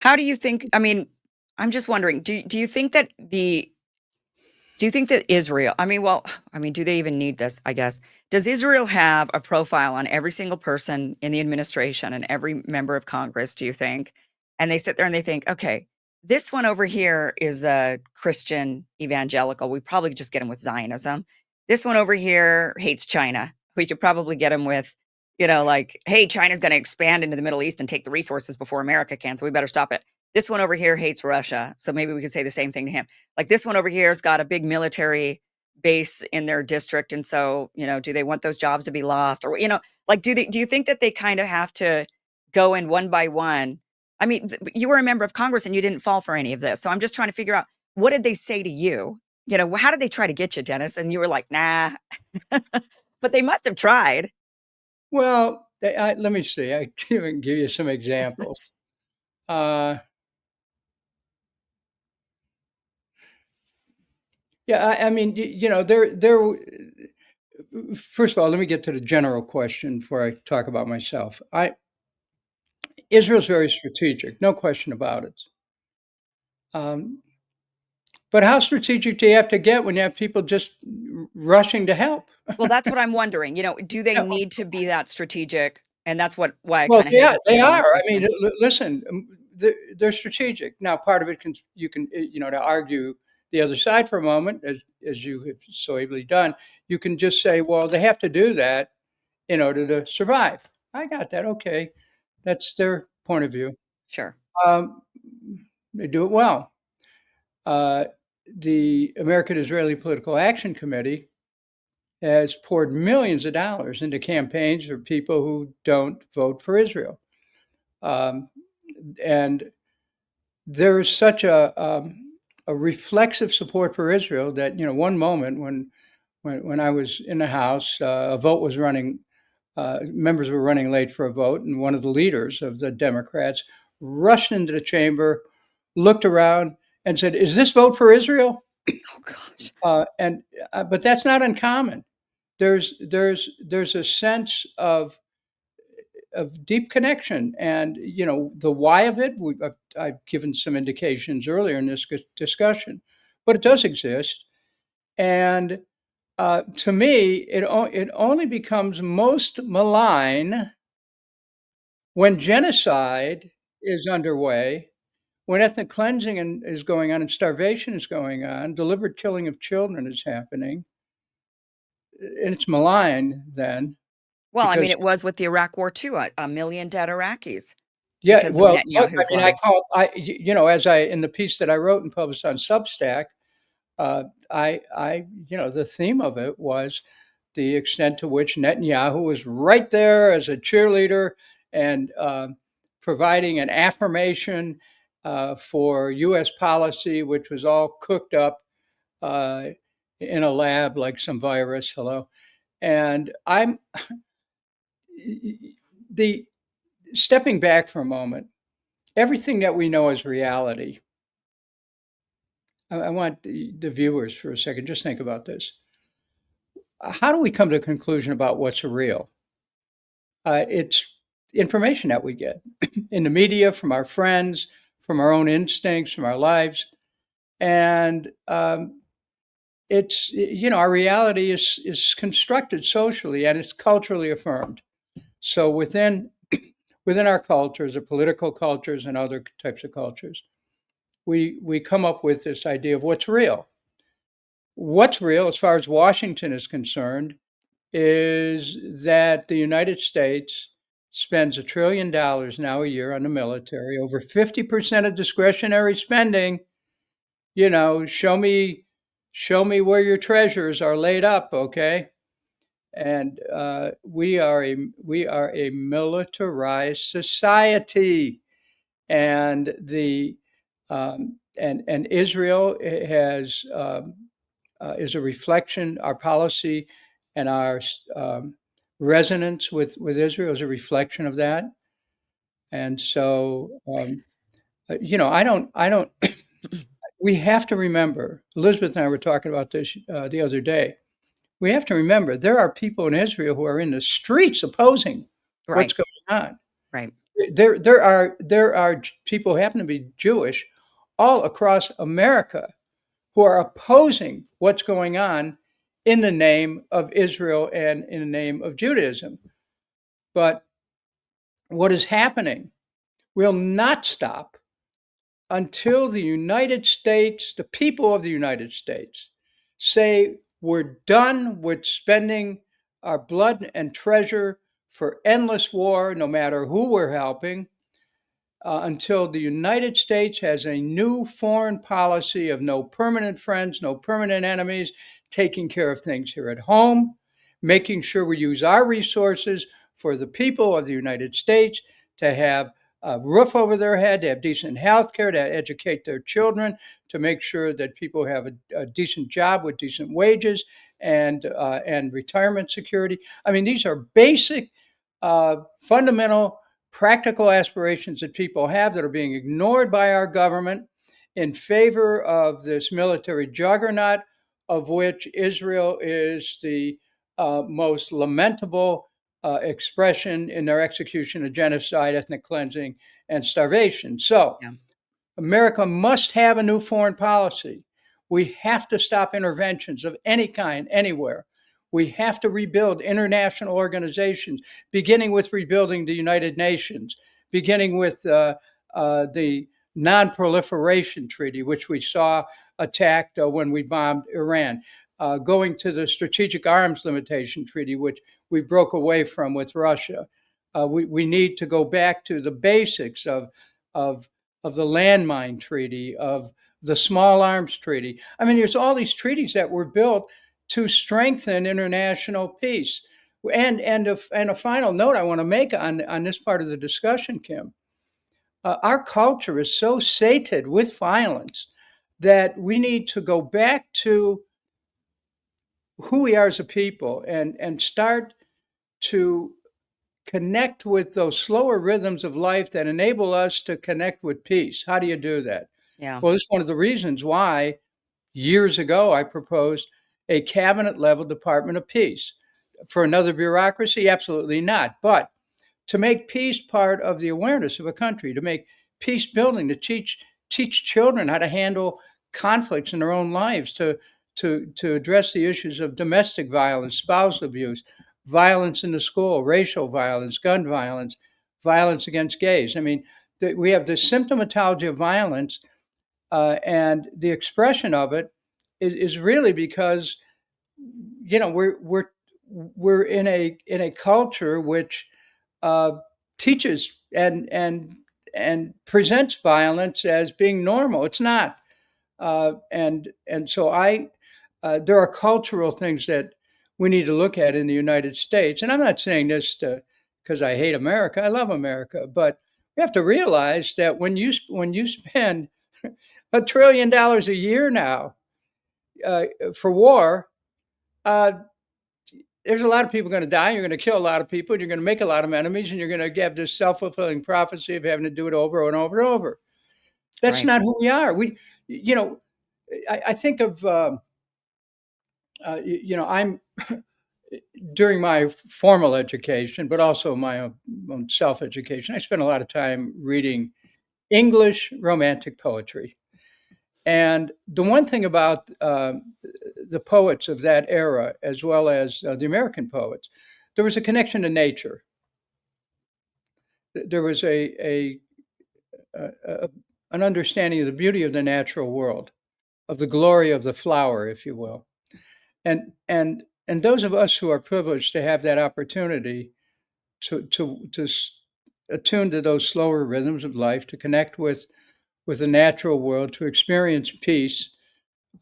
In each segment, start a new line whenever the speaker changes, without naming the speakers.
How do you think, I mean, I'm just wondering, do you think that Israel, I mean, well, I mean, do they even need this, I guess? Does Israel have a profile on every single person in the administration and every member of Congress, do you think? And they sit there and they think, okay, this one over here is a Christian evangelical. We probably just get him with Zionism. This one over here hates China. We could probably get him with, like, hey, China's going to expand into the Middle East and take the resources before America can, so we better stop it. This one over here hates Russia. So maybe we could say the same thing to him. Like, this one over here has got a big military base in their district, and so, do they want those jobs to be lost? Or, like, do you think that they kind of have to go in one by one? I mean, you were a member of Congress and you didn't fall for any of this. So I'm just trying to figure out, what did they say to you? How did they try to get you, Dennis? And you were like, nah. But they must have tried.
Well, let me see. I can give you some examples. Uh, yeah, I mean, there. First of all, let me get to the general question before I talk about myself. Israel's very strategic, no question about it. Um, but how strategic do you have to get when you have people just rushing to help?
Well, that's what I'm wondering. Do they
Yeah,
need to be that strategic? And that's why I
well,
kind of
yeah, they
hesitated on the
are. I
first
mean,
one.
listen, they're strategic. Now, part of it you can, to argue the other side for a moment, as you have so ably done, you can just say, well, they have to do that in order to survive. I got that. Okay, that's their point of view.
Sure.
Um, they do it well. Uh, the American Israeli Political Action Committee has poured millions of dollars into campaigns for people who don't vote for Israel. Um, and there's such a reflexive support for Israel that, one moment when I was in the House, a vote was running, members were running late for a vote, and one of the leaders of the Democrats rushed into the chamber, looked around, and said, "Is this vote for Israel?"
Oh gosh.
And But that's not uncommon. There's a sense of deep connection, and the why of it. I've given some indications earlier in this discussion, but it does exist. And to me, it only becomes most malign when genocide is underway, when ethnic cleansing is going on, and starvation is going on, deliberate killing of children is happening, and it's malign then
Well, I mean,
because
it was with the Iraq War too, a million dead Iraqis
yeah,
because of
well, look, I
Netanyahu's
mean,
lies.
as I in the piece that I wrote and published on Substack, the theme of it was the extent to which Netanyahu was right there as a cheerleader and providing an affirmation for U.S. policy, which was all cooked up uh, in a lab like some virus. Hello, and I'm the stepping back for a moment. Everything that we know as reality. I want the viewers for a second, just think about this. How do we come to a conclusion about what's real? It's information that we get in the media, from our friends, from our own instincts, from our lives. And our reality is constructed socially and it's culturally affirmed. So within our cultures, or political cultures and other types of cultures, we come up with this idea of what's real. What's real, as far as Washington is concerned, is that the United States spends $1 trillion now a year on the military, over 50% of discretionary spending. Show me where your treasures are laid up, okay? And we are a militarized society, and and Israel has is a reflection. Our policy and our resonance with Israel is a reflection of that. And so, I don't. We have to remember. Elizabeth and I were talking about this the other day. We have to remember there are people in Israel who are in the streets opposing what's
Right,
going on.
right.
There are people who happen to be Jewish all across America who are opposing what's going on in the name of Israel and in the name of Judaism. But what is happening will not stop until the United States, the people of the United States, say we're done with spending our blood and treasure for endless war, no matter who we're helping, until the United States has a new foreign policy of no permanent friends, no permanent enemies, taking care of things here at home, making sure we use our resources for the people of the United States to have a roof over their head, to have decent health care, to educate their children, to make sure that people have a decent job with decent wages and retirement security. I mean, these are basic, fundamental practical aspirations that people have that are being ignored by our government in favor of this military juggernaut, of which Israel is the most lamentable expression in their execution of genocide, ethnic cleansing, and starvation. So
Yeah.
America must have a new foreign policy. We have to stop interventions of any kind, anywhere. We have to rebuild international organizations, beginning with rebuilding the United Nations, beginning with the Non-Proliferation Treaty, which we saw attacked when we bombed Iran, going to the Strategic Arms Limitation Treaty, which we broke away from with Russia. We need to go back to the basics of the landmine treaty, of the small arms treaty. I mean, there's all these treaties that were built to strengthen international peace. And a final note I want to make on this part of the discussion, Kim. Our culture is so sated with violence that we need to go back to who we are as a people and start to connect with those slower rhythms of life that enable us to connect with peace. How do you do that?
Yeah.
Well, it's one of the reasons why years ago I proposed a cabinet level Department of Peace. For another bureaucracy, absolutely not. But to make peace part of the awareness of a country, to make peace building, to teach children how to handle conflicts in their own lives, to address the issues of domestic violence, spousal abuse, violence in the school, racial violence, gun violence, violence against gays. I mean, we have the symptomatology of violence, and the expression of it is really because we're in a culture which uh, teaches and presents violence as being normal. It's not, and so there are cultural things that we need to look at in the United States. And I'm not saying this because I hate America. I love America, but we have to realize that when you spend $1 trillion a year now for war, uh, there's a lot of people going to die. You're going to kill a lot of people. And you're going to make a lot of enemies, and you're going to have this self-fulfilling prophecy of having to do it over and over and over. That's
Right.
not who we are. You know, I think of, I'm during my formal education, but also my own self-education. I spent a lot of time reading English romantic poetry. And the one thing about the poets of that era, as well as the American poets, there was a connection to nature. There was a an understanding of the beauty of the natural world, of the glory of the flower, if you will. And those of us who are privileged to have that opportunity to attune to those slower rhythms of life, to connect with the natural world, to experience peace,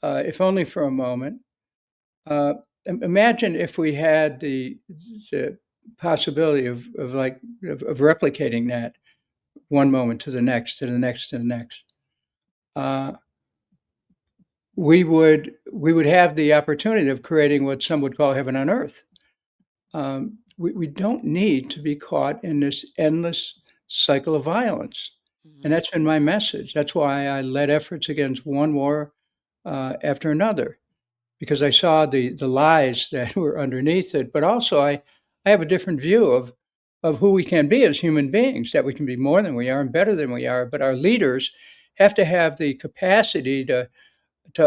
if only for a moment. Uh, Imagine if we had the possibility of replicating that one moment to the next, to the next, to the next. Uh, we would have the opportunity of creating what some would call heaven on earth. We don't need to be caught in this endless cycle of violence. And
Mhm.
that's been my message. That's why I led efforts against one war after another, because I saw the lies that were underneath it. But also, I have a different view of who we can be as human beings, that we can be more than we are and better than we are. But our leaders have to have the capacity to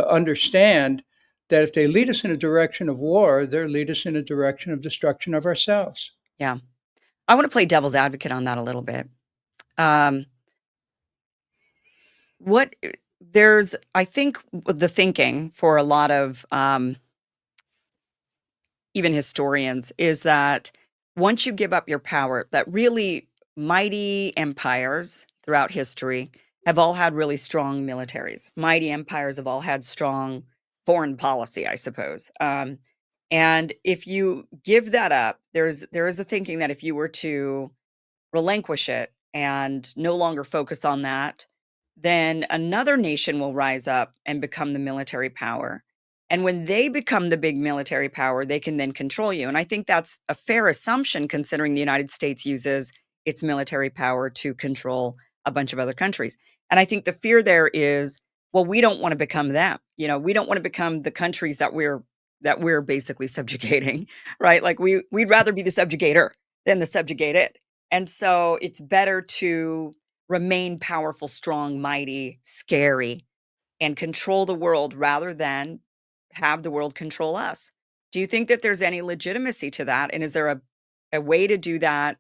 understand that if they lead us in a direction of war, they'll lead us in a direction of destruction of ourselves.
Yeah. I want to play devil's advocate on that a little bit. Um, what there's, I think, the thinking for a lot of even historians is that once you give up your power, that really mighty empires throughout history have all had really strong militaries. Mighty empires have all had strong foreign policy, I suppose. And if you give that up, there is a thinking that if you were to relinquish it and no longer focus on that, then another nation will rise up and become the military power. And when they become the big military power, they can then control you. And I think that's a fair assumption considering the United States uses its military power to control a bunch of other countries. And I think the fear there is, well, we don't want to become them. You know, we don't want to become the countries that we're basically subjugating, right? Like we'd rather be the subjugator than the subjugated. And so it's better to remain powerful, strong, mighty, scary, and control the world rather than have the world control us. Do you think that there's any legitimacy to that? And is there a way to do that?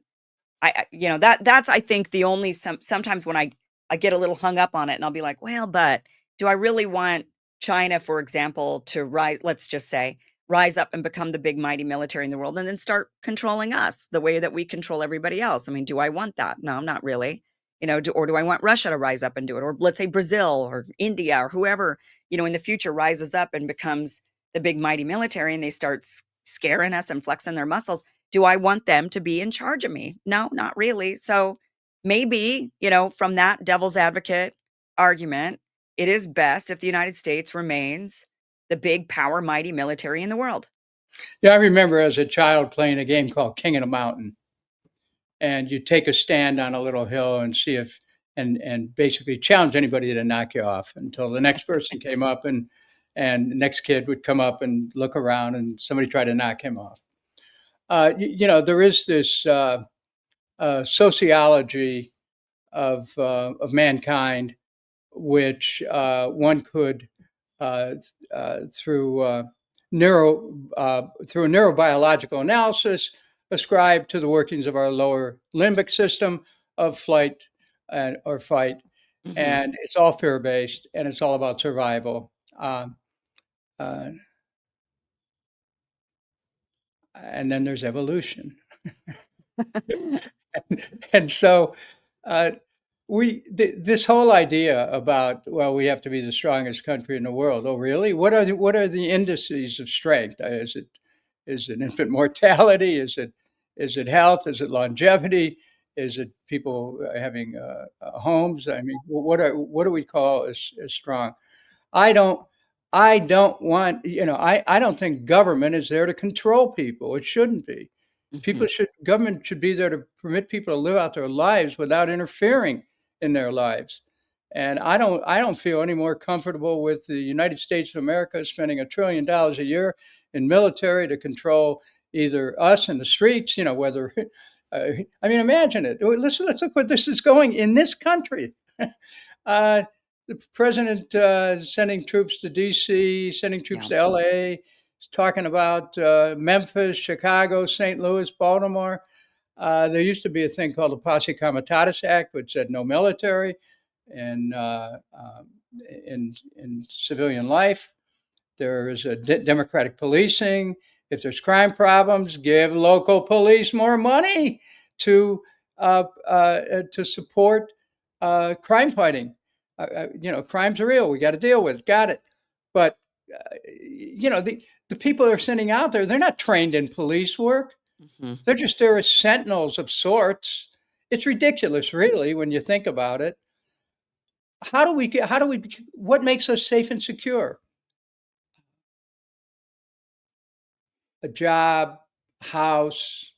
You know, that's I think the only sometimes when I get a little hung up on it and I'll be like, well, but do I really want China, for example, to rise, let's just say, rise up and become the big mighty military in the world and then start controlling us the way that we control everybody else? I mean, do I want that? No, not really. You know, or do I want Russia to rise up and do it? Or let's say Brazil or India or whoever, you know, in the future rises up and becomes the big mighty military and they start scaring us and flexing their muscles. Do I want them to be in charge of me? No, not really. So maybe, you know, from that devil's advocate argument, it is best if the United States remains the big power mighty military in the world.
Yeah, I remember as a child playing a game called King of the Mountain, and you take a stand on a little hill and see if and basically challenge anybody to knock you off until the next person came up and the next kid would come up and look around and somebody tried to knock him off. You know, there is this sociology of mankind, which one could uh, through through a neurobiological analysis ascribe to the workings of our lower limbic system of flight or fight,
Mhm.
and it's all fear based, and it's all about survival. Uh, and then there's evolution. And so uh, this whole idea about, well, we have to be the strongest country in the world. Oh, really? What are the indices of strength? Is it infant mortality? Is it health? Is it longevity? Is it people having homes? I mean, what do we call as strong? I don't I don't want, you know, I don't think government is there to control people. It shouldn't be.
Mhm.
Government should be there to permit people to live out their lives without interfering in their lives. And I don't feel any more comfortable with the United States of America spending $1 trillion a year in military to control either us in the streets, you know, whether I mean, imagine it. Let's look what this is going in this country. uh, the president sending troops to D.C., sending troops
Yeah.
to L.A., talking about Memphis, Chicago, St. Louis, Baltimore. There used to be a thing called the Posse Comitatus Act, which said no military in, in civilian life. There is a democratic policing. If there's crime problems, give local police more money to to support crime fighting. You know, crime's real. We got to deal with it. Got it. But you know, the people they're sending out there, they're not trained in police work.
Mhm.
They're just there as sentinels of sorts. It's ridiculous, really, when you think about it. How do we, what makes us safe and secure? A job, house,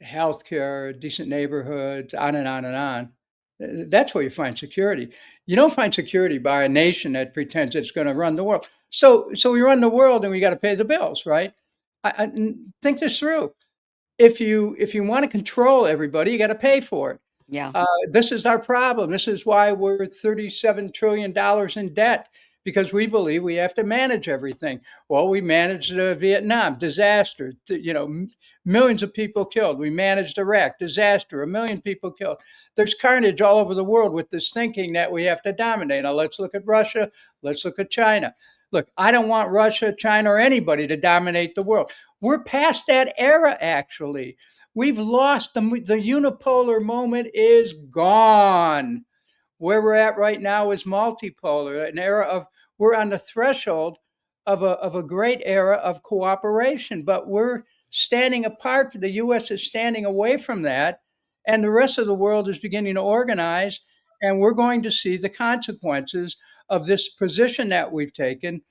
healthcare, decent neighborhoods, on and on and on. That's where you find security. You don't find security by a nation that pretends it's going to run the world. So we run the world and we got to pay the bills, right? Think this through. if you want to control everybody, you got to pay for it.
Yeah.
This is our problem. This is why we're $37 trillion in debt, because we believe we have to manage everything. Well, we managed Vietnam, disaster, millions of people killed. We managed Iraq, disaster, 1 million people killed. There's carnage all over the world with this thinking that we have to dominate. Now, let's look at Russia. Let's look at China. Look, I don't want Russia, China, or anybody to dominate the world. We're past that era, actually. We've lost the unipolar moment is gone. Where we're at right now is multipolar, an era of, we're on the threshold of a great era of cooperation, but we're standing apart. The U.S. is standing away from that, and the rest of the world is beginning to organize, and we're going to see the consequences of this position that we've taken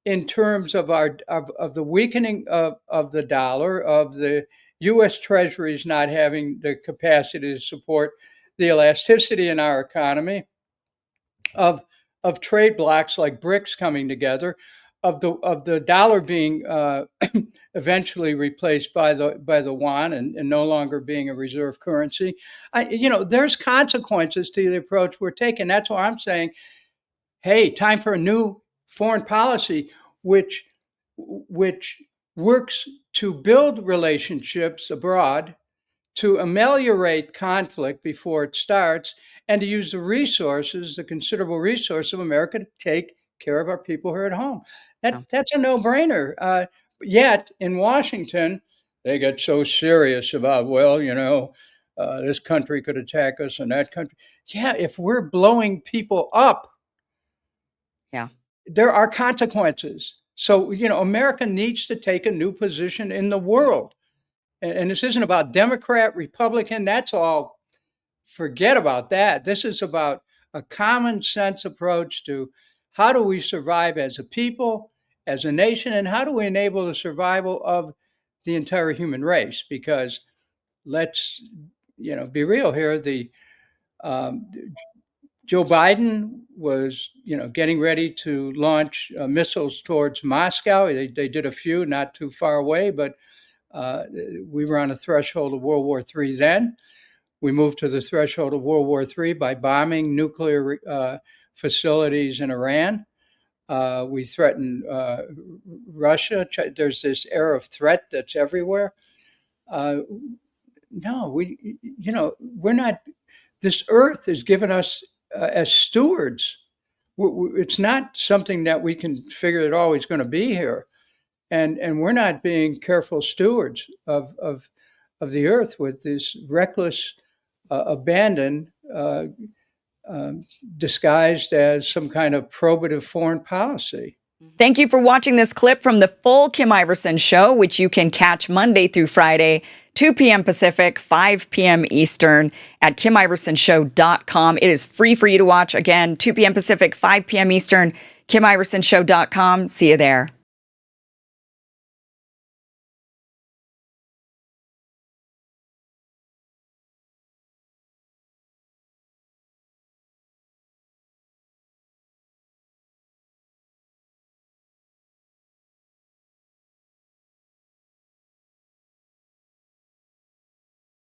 in terms of our of the weakening of the dollar, of the U.S. Treasuries not having the capacity to support the elasticity in our economy, of trade blocks like BRICS coming together, of the dollar being eventually replaced by the yuan and no longer being a reserve currency. There's consequences to the approach we're taking. That's why I'm saying, hey, time for a new foreign policy, which works to build relationships abroad, to ameliorate conflict before it starts, and to use the resources, the considerable resource of America, to take care of our people who are at home. That's a no-brainer. Yet in Washington, they get so serious about, this country could attack us and that country. Yeah, if we're blowing people up,
Yeah.
there are consequences. So, America needs to take a new position in the world. And this isn't about Democrat, Republican, that's all, forget about that. This is about a common sense approach to how do we survive as a people, as a nation, and how do we enable the survival of the entire human race? Because let's, be real here. Joe Biden was, getting ready to launch missiles towards Moscow. They did a few not too far away, but we were on the threshold of World War III then. We moved to the threshold of World War III by bombing nuclear facilities in Iran. We threatened Russia. There's this air of threat that's everywhere. No, we're not. This earth is given us as stewards. It's not something that we can figure it always going to be here, and we're not being careful stewards of the earth with this reckless abandon, disguised as some kind of probative foreign policy.
Thank you for watching this clip from the full Kim Iverson Show, which you can catch Monday through Friday, 2 p.m. Pacific, 5 p.m. Eastern at KimIversonShow.com. It is free for you to watch. Again, 2 p.m. Pacific, 5 p.m. Eastern, KimIversonShow.com. See you there.